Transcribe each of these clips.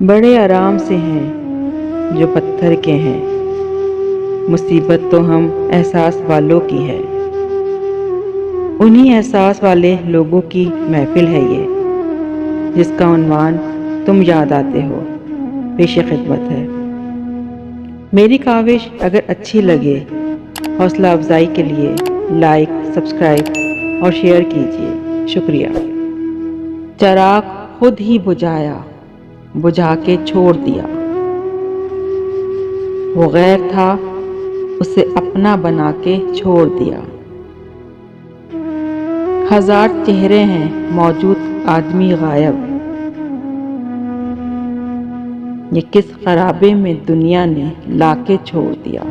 बड़े आराम से हैं जो पत्थर के हैं। मुसीबत तो हम एहसास वालों की है। उन्हीं एहसास वाले लोगों की महफिल है ये, जिसका उन्वान तुम याद आते हो। पेश खिदमत है। मेरी काविश अगर अच्छी लगे, हौसला अफजाई के लिए लाइक, सब्सक्राइब और शेयर कीजिए। शुक्रिया। चिराग खुद ही बुझाया, बुझा के छोड़ दिया। वो गैर था, उसे अपना बना के छोड़ दिया। हजार चेहरे हैं मौजूद, आदमी गायब। ये किस खराबे में दुनिया ने लाके छोड़ दिया।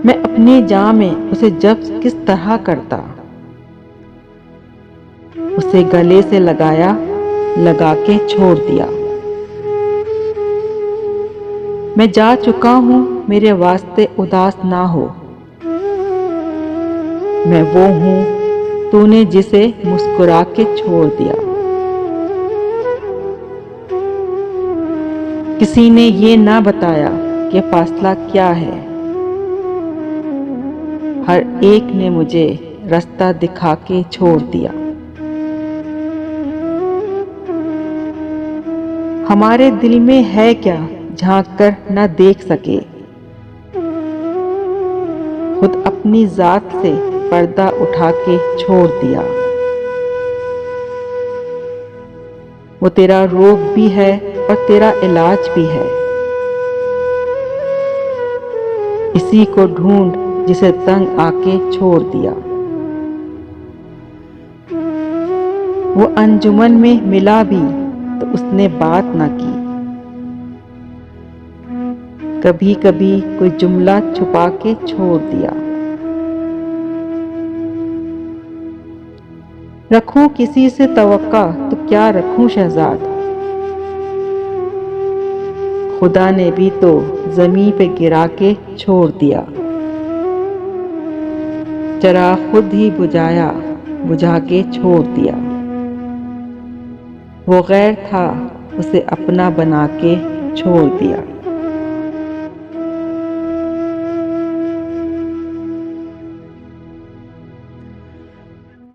मैं अपनी जान में उसे जब किस तरह करता, उसे गले से लगाया, लगा के छोड़ दिया। मैं जा चुका हूं, मेरे वास्ते उदास ना हो। मैं वो हूं तूने जिसे मुस्कुरा के छोड़ दिया। किसी ने ये ना बताया कि फासला क्या है। हर एक ने मुझे रास्ता दिखा के छोड़ दिया। हमारे दिल में है क्या झांक कर न देख सके। खुद अपनी जात से पर्दा उठा के छोड़ दिया। वो तेरा रोग भी है और तेरा इलाज भी है। इसी को ढूंढ जिसे तंग आके छोड़ दिया। वो अंजुमन में मिला भी तो उसने बात ना की। कभी कभी कोई जुमला छुपा के छोड़ दिया। रखूं किसी से तवक्का तो क्या रखूं शहजाद। खुदा ने भी तो जमीन पे गिरा के छोड़ दिया। चिराग खुद ही बुझाया, बुझा के छोड़ दिया। वो गैर था, उसे अपना बना के छोड़ दिया।